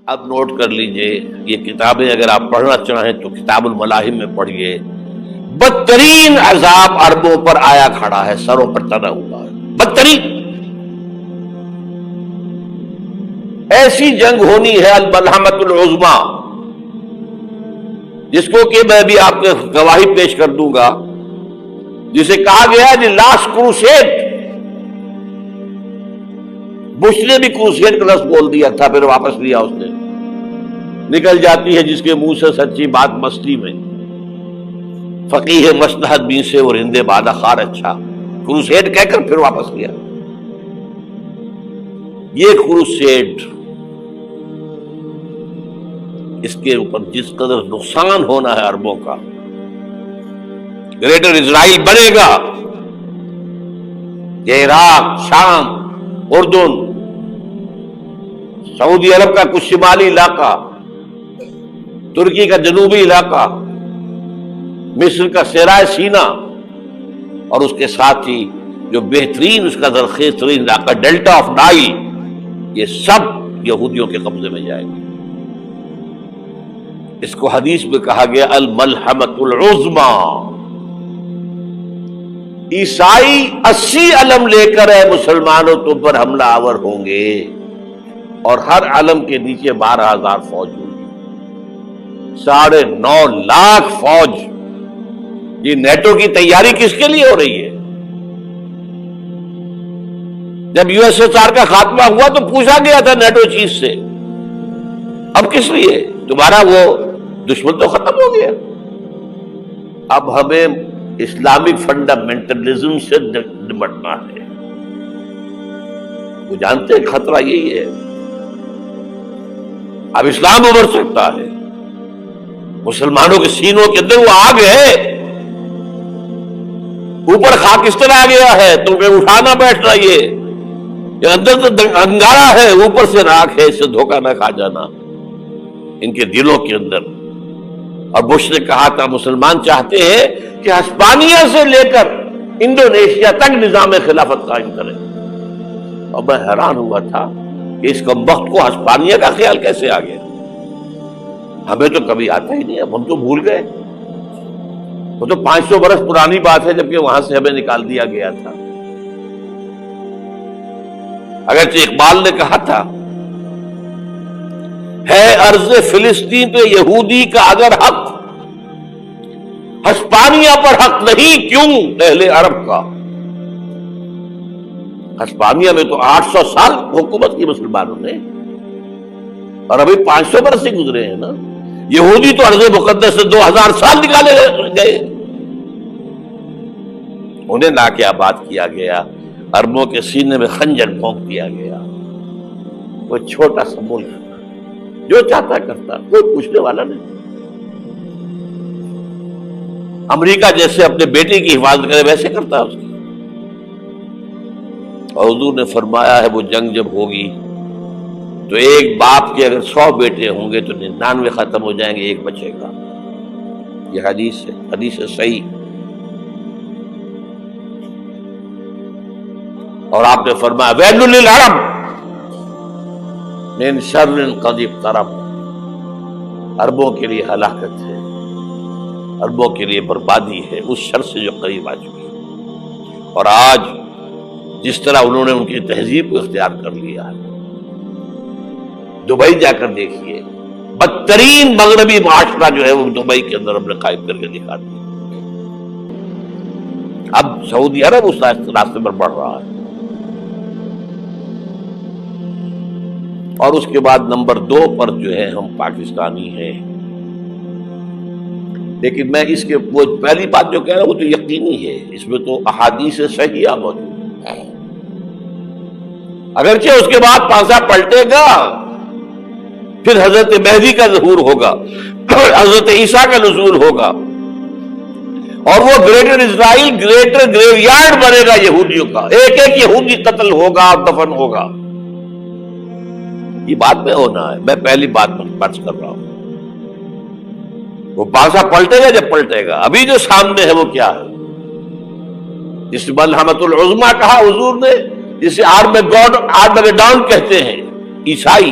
اب نوٹ کر لیجئے، یہ کتابیں اگر آپ پڑھنا چاہیں تو کتاب الملاحم میں پڑھیے۔ بدترین عذاب عربوں پر آیا کھڑا ہے، سروں پر تنا ہوا ہے، بدترین ایسی جنگ ہونی ہے الملحمۃ العظمی، جس کو کہ میں بھی آپ کو گواہی پیش کر دوں گا، جسے کہا گیا ہے دی لاسٹ کروسیڈ۔ بش نے بھی کروسیڈ کا لفظ بول دیا تھا، پھر واپس لیا اس نے۔ نکل جاتی ہے جس کے منہ سے سچی بات مستی میں، فقیہ مصلحت بین سے اور ہندے بادہ خار اچھا، کروسیڈ کہہ کر پھر واپس لیا۔ یہ کروسیڈ، اس کے اوپر جس قدر نقصان ہونا ہے عربوں کا، گریٹر اسرائیل بنے گا، یہ عراق، شام، اردن، سعودی عرب کا کچھ شمالی علاقہ، ترکی کا جنوبی علاقہ، مصر کا صحرائے سینا، اور اس کے ساتھ ہی جو بہترین اس کا زرخیز ترین علاقہ ڈیلٹا آف نائل، یہ سب یہودیوں کے قبضے میں جائے گا۔ اس کو حدیث میں کہا گیا الملحمۃ العظمی۔ عیسائی 80 علم لے کر اے مسلمانوں تم پر حملہ آور ہوں گے، اور ہر علم کے نیچے 12,000 فوج ہوگی، 9.5 لاکھ فوج۔ یہ نیٹو کی تیاری کس کے لیے ہو رہی ہے؟ جب یو ایس ایس آر کا خاتمہ ہوا تو پوچھا گیا تھا نیٹو چیف سے، اب کس لیے؟ تمہارا وہ دشمن تو ختم ہو گیا، اب ہمیں اسلامک فنڈامنٹلزم سے نمٹنا ہے۔ وہ جانتے ہیں خطرہ یہی ہے، اب اسلام ابھر سکتا ہے، مسلمانوں کے سینوں کے اندر وہ آگ ہے، اوپر خاکستر آ گیا ہے، تمہیں اٹھانا بیٹھنا، یہ اندر تو انگارہ ہے، اوپر سے راکھ ہے، اس سے دھوکہ نہ کھا جانا ان کے دلوں کے اندر۔ اور بش نے کہا تھا مسلمان چاہتے ہیں کہ ہسپانیہ سے لے کر انڈونیشیا تک نظام خلافت قائم کریں، اور میں حیران ہوا تھا کہ اس کمبخت کو ہسپانیہ کا خیال کیسے آ گیا؟ ہمیں تو کبھی آتا ہی نہیں، اب ہم تو بھول گئے، وہ تو 500 برس پرانی بات ہے، جبکہ وہاں سے ہمیں نکال دیا گیا تھا۔ اگرچہ اقبال نے کہا تھا ہے ارض فلسطین پہ یہودی کا اگر حق، ہسپانیہ پر حق نہیں کیوں اہل عرب کا؟ ہسپانیہ میں تو 800 سال حکومت کی مسلمانوں نے، اور ابھی 500 برس سے گزرے ہیں نا۔ یہودی تو ارض مقدس سے 2000 سال نکالے گئے، انہیں لا کے آباد کیا گیا، عربوں کے سینے میں خنجر بھونک دیا گیا۔ وہ چھوٹا سا ملک جو چاہتا کرتا، کوئی پوچھنے والا نہیں۔ امریکہ جیسے اپنے بیٹے کی حفاظت کرے ویسے کرتا اس کی۔ اور حضور نے فرمایا ہے وہ جنگ جب ہوگی تو ایک باپ کے اگر 100 بیٹے ہوں گے تو 99 ختم ہو جائیں گے، ایک بچے گا۔ یہ حدیث ہے، حدیث ہے صحیح۔ اور آپ نے فرمایا ویل للعرب من شر قد اقترب، عربوں کے لیے ہلاکت ہے، عربوں کے لیے بربادی ہے اس شر سے جو قریب آ چکی ہے۔ اور آج جس طرح انہوں نے ان کی تہذیب کو اختیار کر لیا ہے، دبئی جا کر دیکھیے، بدترین مغربی معاشرہ جو ہے وہ دبئی کے اندر ہم نے قائم کر کے دکھا دیا۔ اب سعودی عرب اس راستے پر بڑھ رہا ہے۔ اور اس کے بعد نمبر 2 پر جو ہے ہم پاکستانی ہیں، لیکن میں اس کے وہ پہلی بات جو کہہ رہا ہوں وہ تو یقینی ہے، اس میں تو احادیث صحیحہ موجود ہے۔ اگرچہ اس کے بعد پانسا پلٹے گا، پھر حضرت مہدی کا ظہور ہوگا، حضرت عیسیٰ کا نزول ہوگا، اور وہ گریٹر اسرائیل گریٹر گریو یارڈ بنے گا یہودیوں کا، ایک ایک یہودی قتل ہوگا اور دفن ہوگا۔ یہ بات میں ہونا ہے، میں پہلی بات فرض کر رہا ہوں۔ وہ پانسا پلٹے گا جب پلٹے گا، ابھی جو سامنے ہے وہ کیا ہے؟ جس ملحمۃ العظمی کہا حضور نے، جسے آرمیگیڈون کہتے ہیں عیسائی،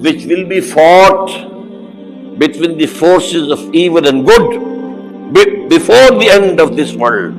which will be fought between the forces of evil and good before the end of this world.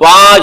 5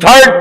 3rd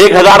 1000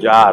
4,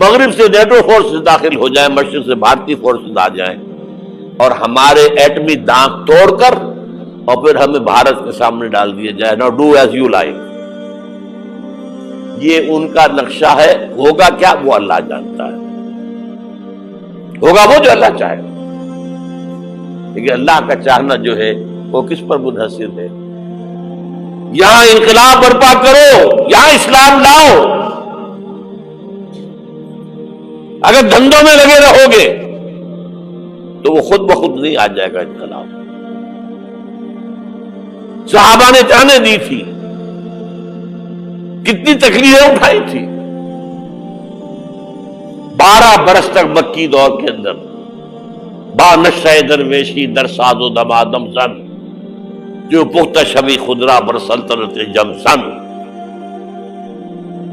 مغرب سے نیٹو فورسز داخل ہو جائیں، مشرق سے بھارتی فورسز آ جائیں اور ہمارے ایٹمی دانت توڑ کر اور پھر ہمیں بھارت کے سامنے ڈال دیا جائے، نو ڈو ایز یو لائک. یہ ان کا نقشہ ہے. ہوگا کیا وہ اللہ جانتا ہے، ہوگا وہ جو اللہ چاہے. لیکن اللہ کا چاہنا جو ہے وہ کس پر منحصر ہے؟ یہاں انقلاب برپا کرو، یہاں اسلام لاؤ. اگر دھندوں میں لگے رہو گے تو وہ خود بخود نہیں آ جائے گا انقلاب. صحابہ نے جانیں دی تھی، کتنی تکلیفیں اٹھائی تھی. 12 برس تک مکی دور کے اندر با نشہ درویشی در ساز و دمادم زن، جو پختہ شبی خدرا بر سلطنت جم سن.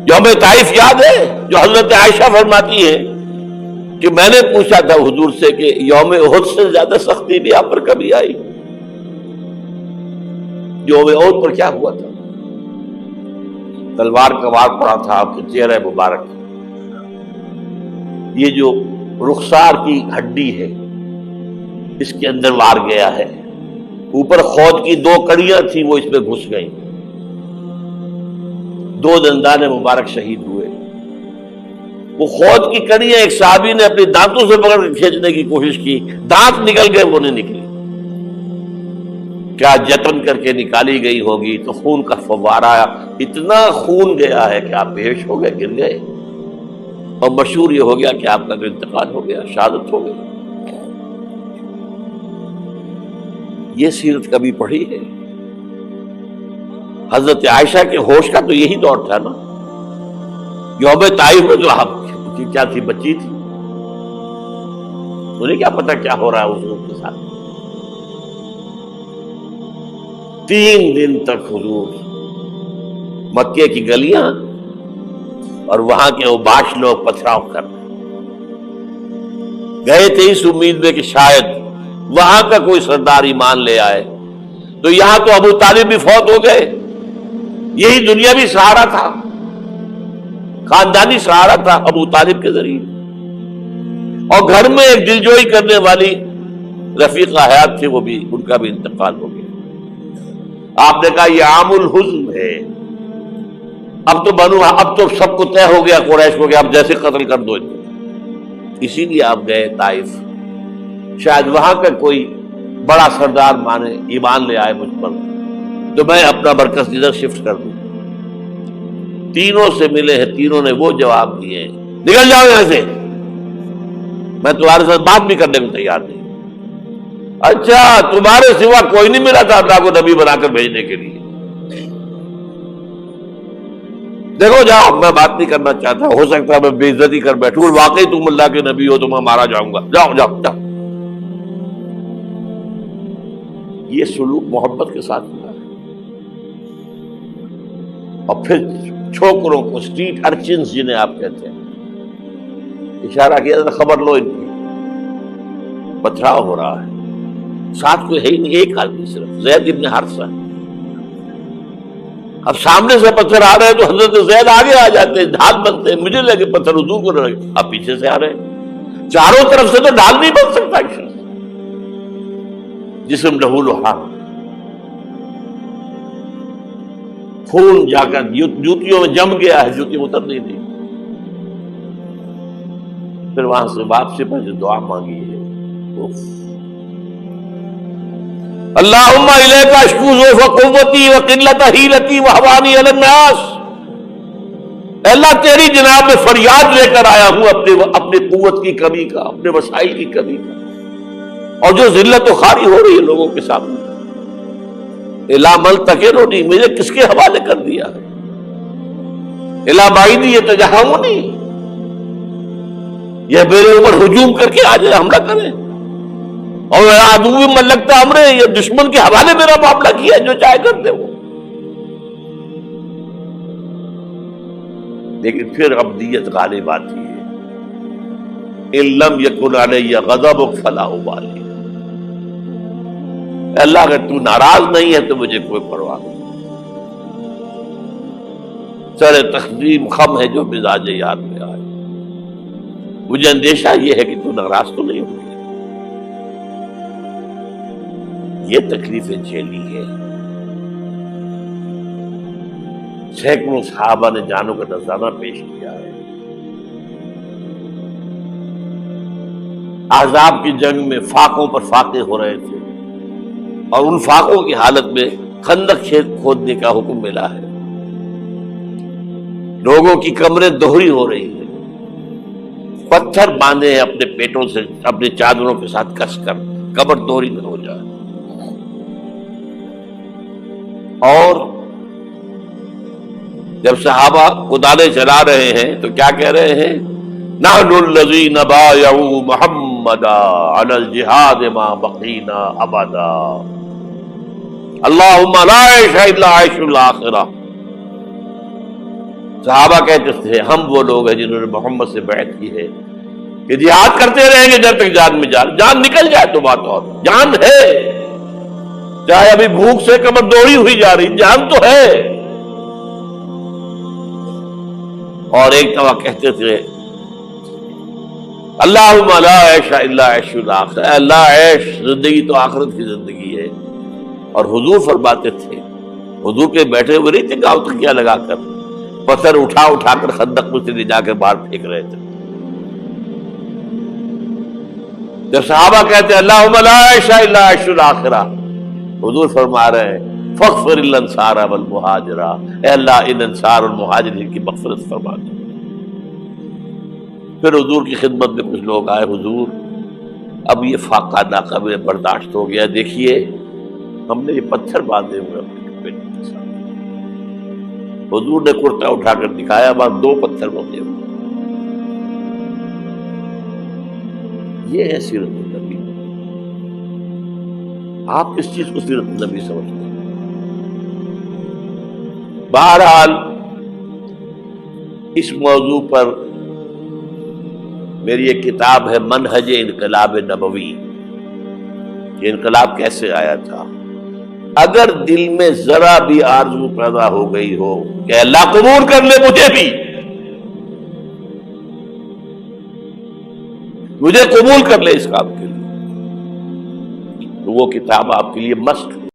یوم طائف یاد ہے جو حضرت عائشہ فرماتی ہے کہ میں نے پوچھا تھا حضور سے کہ یوم احد سے زیادہ سختی بھی آپ پر کبھی آئی؟ یوم احد پر کیا ہوا تھا؟ تلوار کا وار پڑا تھا آپ کے چہرہ مبارک. یہ جو رخسار کی ہڈی ہے اس کے اندر وار گیا ہے. اوپر خود کی 2 کڑیاں تھیں، وہ اس میں گھس گئیں. 2 دندان مبارک شہید ہوئے. وہ خود کی کڑیاں ایک صحابی نے اپنے دانتوں سے پکڑ کے کھینچنے کی کوشش کی، دانت نکل گئے، وہ نہیں نکلی. کیا جتن کر کے نکالی گئی ہوگی تو خون کا فوارہ، اتنا خون گیا ہے کہ آپ بے ہوش ہو گئے، گر گئے. اور مشہور یہ ہو گیا کہ آپ کا انتقال ہو گیا، شہادت ہو گئی. یہ سیرت کبھی پڑھی ہے؟ حضرت عائشہ کے ہوش کا تو یہی دور تھا نا. یوم طائف میں جو آپ کیا تھی، بچی تھی، انہیں کیا پتا کیا ہو رہا ہے اس لوگ کے ساتھ. 3 دن تک حضور مکے کی گلیاں اور وہاں کے اوباش لوگ پتھراؤ کر گئے تھے اس امید میں کہ شاید وہاں کا کوئی سردار ایمان لے آئے. تو یہاں تو ابو طالب بھی فوت ہو گئے. یہی دنیا بھی سہارا تھا، خاندانی سہارا تھا ابو طالب کے ذریعے. اور گھر میں ایک دلجوئی کرنے والی رفیقہ حیات تھی، وہ بھی، ان کا بھی انتقال ہو گیا. آپ نے کہا یہ عام الحزن ہے. اب تو سب کو طے ہو گیا قریش کو کہ اب جیسے قتل کر دو. اسی لیے آپ گئے طائف، شاید وہاں کا کوئی بڑا سردار مانے، ایمان لے آئے مجھ پر تو میں اپنا مرکز ادھر شفٹ کر دوں. تینوں سے ملے ہیں، تینوں نے وہ جواب دیے ہیں، نکل جاؤ یہاں سے، میں تمہارے ساتھ بات بھی کرنے کو تیار نہیں. اچھا، تمہارے سوا کوئی نہیں ملا تھا اللہ کو نبی بنا کر بھیجنے کے لیے؟ دیکھو جاؤ، میں بات نہیں کرنا چاہتا، ہو سکتا ہے میں بے عزتی کر بیٹھوں، واقعی تم اللہ کے نبی ہو تو میں مارا جاؤں گا. جاؤ جاؤ جاؤ. یہ سلوک محبت کے ساتھ ہوا ہے. اور پھر چھوکروں کو، اسٹریٹ ارچنز جنہیں آپ کہتے ہیں، اشارہ کیا تھا، خبر لو ان کی، پتھراؤ ہو رہا ہے. ساتھ کوئی ہے ہی نہیں، ایک آدمی صرف، زید ابن حارثہ. اب سامنے سے پتھر آ رہے ہیں تو حضرت زید آگے آ جاتے ہیں، ڈھال بنتے ہیں. مجھے لگے پتھر حضور کو لگے، اب پیچھے سے آ رہے ہیں. چاروں طرف سے تو ڈھال نہیں بن سکتا. جسم لہو لہاب، خون جا کر جوتیوں میں جم گیا ہے، جوتی اتر نہیں دی. پھر وہاں سے واپسی پر جو دعا مانگی ہے، اللہم الیک اشکو ضعف قوتی وقلت حیلتی وہوانی علی الناس. اللہ تیری جناب میں فریاد لے کر آیا ہوں اپنی قوت کی کمی کا، اپنے وسائل کی کمی کا، اور جو ذلت و خواری ہو رہی ہے لوگوں کے سامنے. الا ملتقننی، مجھے کس کے حوالے کر دیا ہے؟ الا بعیدی یتجہمنی، یہ میرے اوپر ہجوم کر کے آ جائے، حملہ کرے. اور عدو من لگتا ہمرے، یہ دشمن کے حوالے میرا معاملہ کیا ہے، جو چاہے کرتے وہ. لیکن پھر عبدیت غالب آتی ہے. ان لم یکن علی غضبک فلا ابالی. اللہ اگر تو ناراض نہیں ہے تو مجھے کوئی پرواہ نہیں. سر تقدیم خم ہے جو مزاج یاد میں آئے. مجھے اندیشہ یہ ہے کہ تو ناراض تو نہیں ہوگی. یہ تکلیفیں جھیلی ہے. سینکڑوں صحابہ نے جانوں کا نذرانہ پیش کیا ہے. احزاب کی جنگ میں فاقوں پر فاقے ہو رہے تھے اور ان فاقوں کی حالت میں خندق کھودنے کا حکم ملا ہے. لوگوں کی کمریں دوہری ہو رہی ہیں، پتھر باندھے ہیں اپنے پیٹوں سے، اپنے چادروں کے ساتھ کس کر کمر دوہری نہ ہو جائے. اور جب صحابہ کدالیں چلا رہے ہیں تو کیا کہہ رہے ہیں؟ نحن الذین بایعوا محمدا علی الجہاد ما بقینا ابدا اللہم لا عیش الا عیش الآخرہ. صحابہ کہتے تھے ہم وہ لوگ ہیں جنہوں نے محمد سے بیعت کی ہے کہ جہاد کرتے رہیں گے جب تک جان میں جان نکل جائے تو بات اور جان ہے، چاہے ابھی بھوک سے کمر دوڑی ہوئی جا رہی، جان تو ہے. اور ایک دفعہ کہتے تھے اللہم لا عیش الا عیش الآخرہ، اے اللہ عیش زندگی تو آخرت کی زندگی ہے. اور حضور فرماتے تھے، حضور کے بیٹھے ہوئے نہیں تھے گاؤں تکیہ لگا کر، پتھر اٹھا اٹھا کر خندق میں سے لے جا کے باہر پھینک رہے تھے. جب صحابہ کہتے ہیں اللہم لا عیش الا عیش الآخرہ، حضور فرما رہے ہیں فاغفر الانصار والمہاجرہ، اے اللہ ان انصار اور مہاجرین کی مغفرت فرما دو. پھر حضور کی خدمت میں کچھ لوگ آئے، حضور اب یہ فاقہ ناقابل برداشت ہو گیا، دیکھیے ہم نے یہ پتھر باندھے ہوئے اپنے پیٹ کے ساتھ. حضور نے کرتا اٹھا کر دکھایا، وہاں 2 پتھر بندھے ہوئے. یہ ہے سیرت النبی. آپ کس چیز کو سیرت النبی سمجھتے ہیں؟ بہرحال اس موضوع پر میری ایک کتاب ہے منہج انقلاب نبوی، یہ انقلاب کیسے آیا تھا. اگر دل میں ذرا بھی آرزو پیدا ہو گئی ہو کہ اللہ قبول کر لے مجھے قبول کر لے اس کام کے لیے، تو وہ کتاب آپ کے لیے مست ہے.